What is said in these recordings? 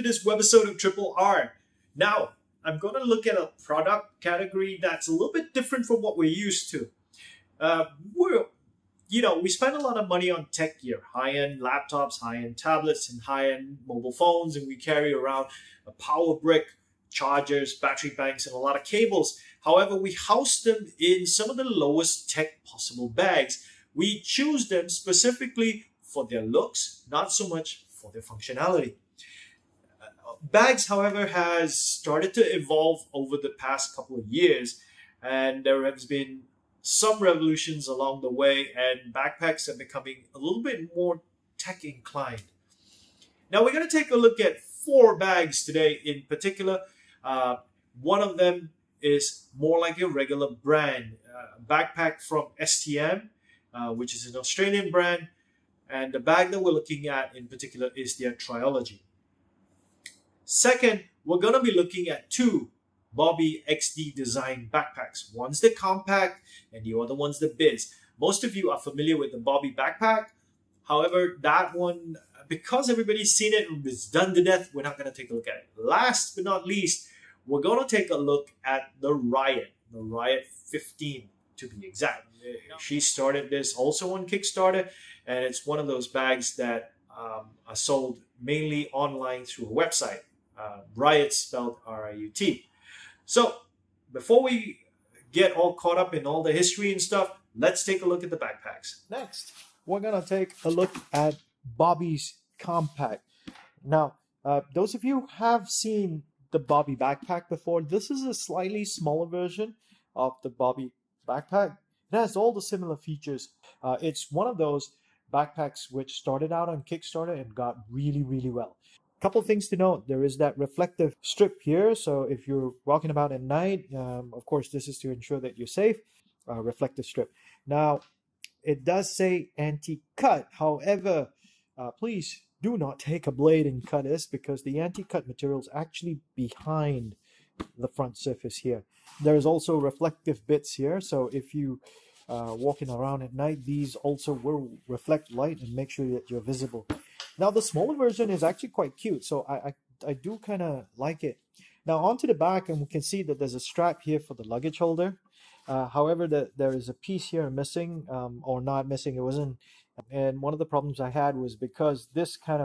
this webisode of Triple R. Now, I'm going to look at a product category that's a little bit different from what we're used to. We spend a lot of money on tech gear, high-end laptops, high-end tablets, and high-end mobile phones, and we carry around a power brick, chargers, battery banks, and a lot of cables. However, we house them in some of the lowest tech possible bags. We choose them specifically for their looks, not so much for their functionality. Bags, however, has started to evolve over the past couple of years, and there has been some revolutions along the way, and backpacks are becoming a little bit more tech inclined. Now we're going to take a look at 4 bags today in particular. One of them is more like a regular brand, backpack from STM, which is an Australian brand, and the bag that we're looking at in particular is their Trilogy. Second, we're going to be looking at 2 BOBI XD design backpacks. One's the Compact and the other one's the Biz. Most of you are familiar with the BOBI backpack. However, that one, because everybody's seen it and it's done to death, we're not going to take a look at it. Last but not least, we're going to take a look at the RIUT 15 to be exact. She started this also on Kickstarter, and it's one of those bags that are sold mainly online through a website. RIUT spelled RIUT. So before we get all caught up in all the history and stuff, let's take a look at the backpacks. Next, we're going to take a look at BOBI's Compact. Now, those of you who have seen the BOBI backpack before, this is a slightly smaller version of the BOBI backpack. It has all the similar features. It's one of those backpacks which started out on Kickstarter and got really well. Couple things to note: there is that reflective strip here, so if you're walking about at night, of course this is to ensure that you're safe. Reflective strip. Now it does say anti-cut, however, please do not take a blade and cut this, because the anti-cut material is actually behind the front surface here. There's also reflective bits here, so if you walking around at night, these also will reflect light and make sure that you're visible. Now the smaller version is actually quite cute, so I do kind of like it. Now onto the back, and we can see that there's a strap here for the luggage holder. However, there is a piece here missing, or not missing, it wasn't. And one of the problems I had was because this kind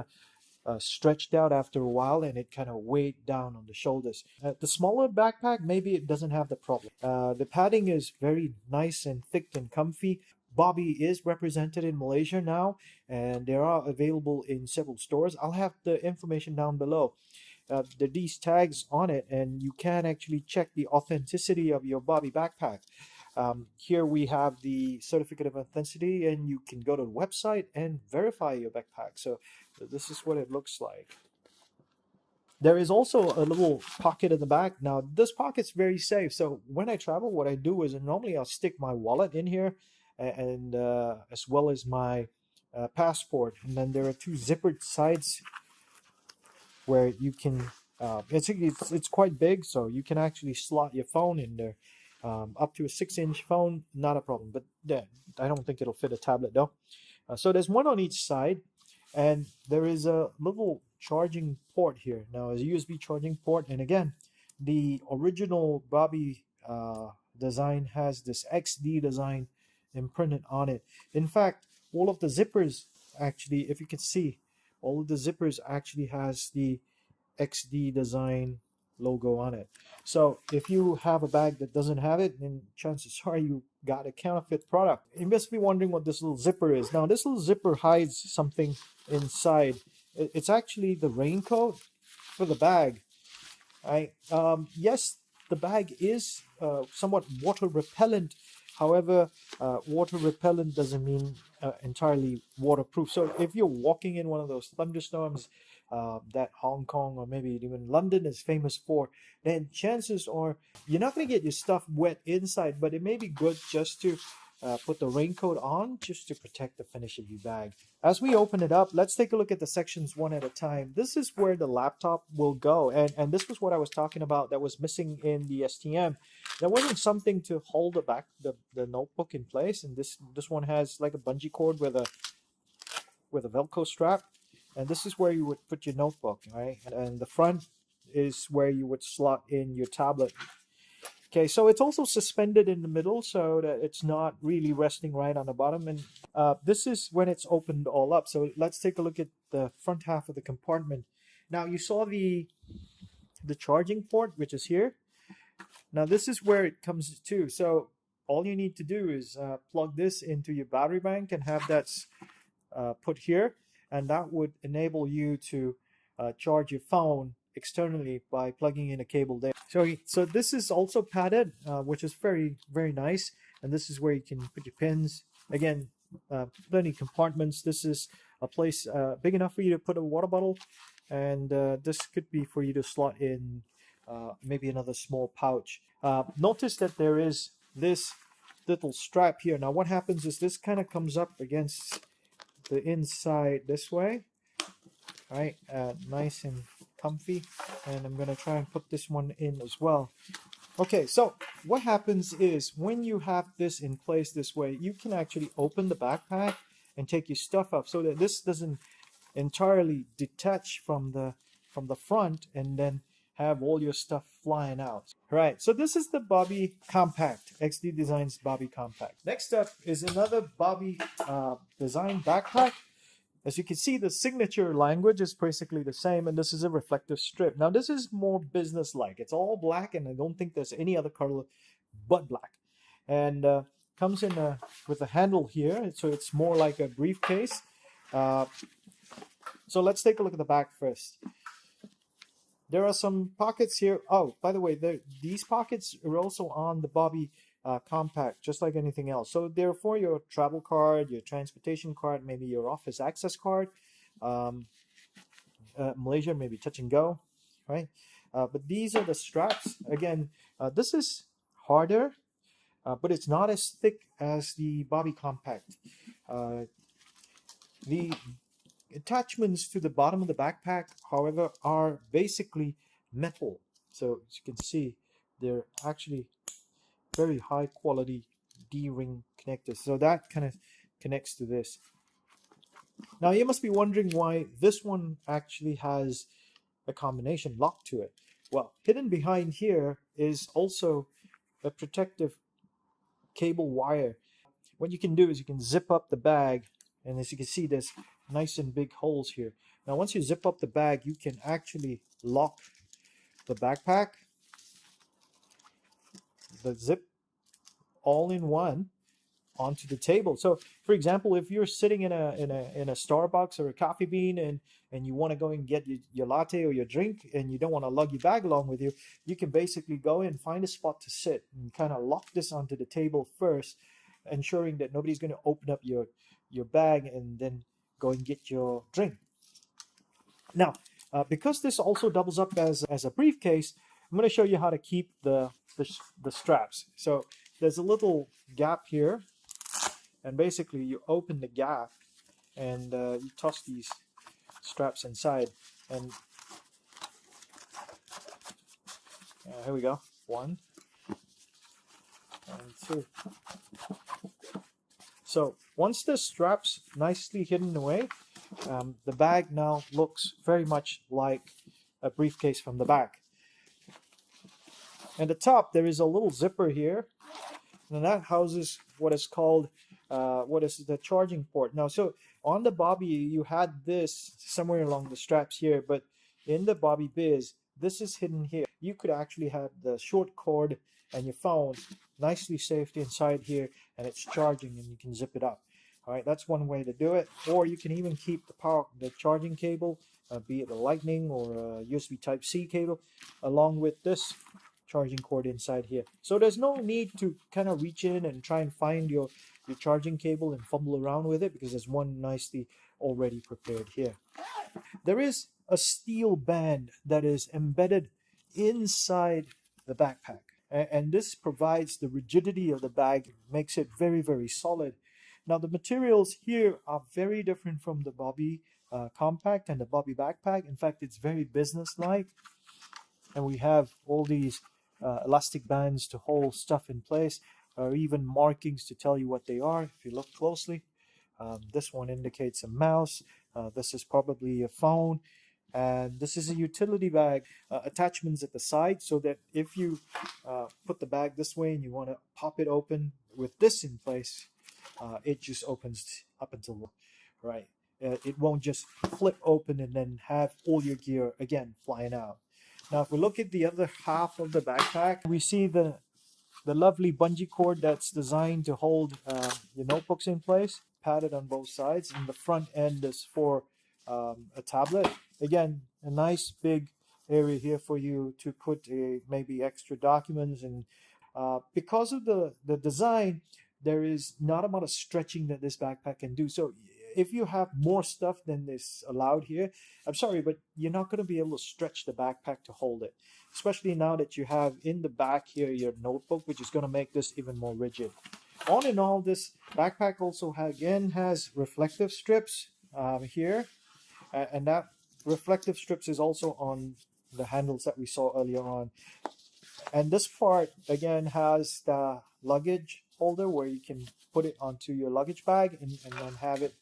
of stretched out after a while, and it kind of weighed down on the shoulders. The smaller backpack, maybe it doesn't have the problem. The padding is very nice and thick and comfy. BOBI is represented in Malaysia now, and they are available in several stores. I'll have the information down below. There are these tags on it, and you can actually check the authenticity of your BOBI backpack. Here we have the certificate of authenticity, and you can go to the website and verify your backpack. So this is what it looks like. There is also a little pocket in the back. Now this pocket's very safe. So when I travel, what I do is normally I'll stick my wallet in here, and as well as my passport. And then there are 2 zippered sides where you can, it's quite big, so you can actually slot your phone in there. Up to a 6-inch phone, not a problem, but I don't think it'll fit a tablet though. So there's one on each side, and there is a little charging port here. Now, it's a USB charging port, and again, the original BOBI design has this XD design imprinted on it. In fact, all of the zippers actually, if you can see, all of the zippers actually has the XD design logo on it. So if you have a bag that doesn't have it, then chances are you got a counterfeit product. You must be wondering what this little zipper is. Now this little zipper hides something inside. It's actually the raincoat for the bag. Yes, the bag is somewhat water repellent. However, water repellent doesn't mean entirely waterproof. So if you're walking in one of those thunderstorms that Hong Kong or maybe even London is famous for, then chances are you're not going to get your stuff wet inside, but it may be good just to put the raincoat on, just to protect the finish of your bag. As we open it up, let's take a look at the sections one at a time. This is where the laptop will go, and this was what I was talking about that was missing in the STM. There wasn't something to hold the notebook in place, and this one has like a bungee cord with a Velcro strap. and this is where you would put your notebook, right? And the front is where you would slot in your tablet. Okay, so it's also suspended in the middle so that it's not really resting right on the bottom. And this is when it's opened all up. So let's take a look at the front half of the compartment. Now you saw the charging port, which is here. Now this is where it comes to. So all you need to do is plug this into your battery bank and have that put here, and that would enable you to charge your phone externally by plugging in a cable there. So this is also padded, which is very, very nice. And this is where you can put your pins. Again, plenty of compartments. This is a place big enough for you to put a water bottle, and this could be for you to slot in maybe another small pouch. Notice that there is this little strap here. Now what happens is this kind of comes up against the inside this way, right? Nice and comfy. And I'm going to try and put this one in as well. Okay, so what happens is when you have this in place this way, you can actually open the backpack and take your stuff up so that this doesn't entirely detach from the front and then have all your stuff flying out. Right, so this is the BOBI Compact, XD Designs BOBI Compact. Next up is another BOBI design backpack. As you can see, the signature language is basically the same, and this is a reflective strip. Now this is more business-like. It's all black, and I don't think there's any other color but black. And comes in with a handle here, so it's more like a briefcase. So let's take a look at the back first. There are some pockets here. Oh, by the way, these pockets are also on the BOBI Compact, just like anything else. So they're for your travel card, your transportation card, maybe your office access card. Malaysia, maybe touch and go, right? But these are the straps. Again, this is harder, but it's not as thick as the BOBI Compact. The attachments to the bottom of the backpack, however, are basically metal. So as you can see, they're actually very high quality D-ring connectors. So that kind of connects to this. Now you must be wondering why this one actually has a combination lock to it. Well, hidden behind here is also a protective cable wire. What you can do is you can zip up the bag, and as you can see, there's nice and big holes here. Now once you zip up the bag, you can actually lock the backpack, the zip, all in one onto the table. So for example, if you're sitting in a Starbucks or a Coffee Bean and you want to go and get your latte or your drink and you don't want to lug your bag along with you, you can basically go in, find a spot to sit and kind of lock this onto the table first, ensuring that nobody's going to open up your bag and then go and get your drink. Now, because this also doubles up as a briefcase, I'm going to show you how to keep the straps. So there's a little gap here, and basically you open the gap and you toss these straps inside, and here we go, 1 and 2. So once the strap's nicely hidden away, the bag now looks very much like a briefcase from the back. At the top there is a little zipper here, and that houses what is called the charging port. Now, so on the BOBI you had this somewhere along the straps here, but in the BOBI Biz, this is hidden here. You could actually have the short cord and your phone nicely saved inside here, and it's charging, and you can zip it up. All right, that's one way to do it. Or you can even keep the charging cable, be it a Lightning or a USB Type-C cable, along with this charging cord inside here. So there's no need to kind of reach in and try and find your charging cable and fumble around with it, because there's one nicely already prepared here. There is a steel band that is embedded inside the backpack, and this provides the rigidity of the bag, makes it very, very solid. Now the materials here are very different from the BOBI Compact and the BOBI Backpack. In fact, it's very business-like, and we have all these elastic bands to hold stuff in place, or even markings to tell you what they are if you look closely. This one indicates a mouse. This is probably a phone. And this is a utility bag. Attachments at the side, so that if you put the bag this way and you want to pop it open with this in place, it just opens up until right. It won't just flip open and then have all your gear again flying out. Now, if we look at the other half of the backpack, we see the lovely bungee cord that's designed to hold your notebooks in place, padded on both sides, and the front end is for a tablet. Again, a nice big area here for you to put maybe extra documents, and because of the design, there is not amount of stretching that this backpack can do. So if you have more stuff than is allowed here, I'm sorry, but you're not going to be able to stretch the backpack to hold it, especially now that you have in the back here your notebook, which is going to make this even more rigid. All in all, this backpack also has reflective strips here, and that reflective strips is also on the handles that we saw earlier on. And this part again has the luggage holder where you can put it onto your luggage bag and then have it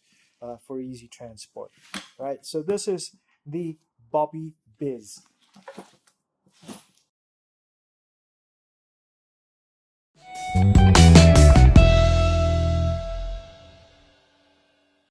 for easy transport. Right, so this is the BOBI Biz.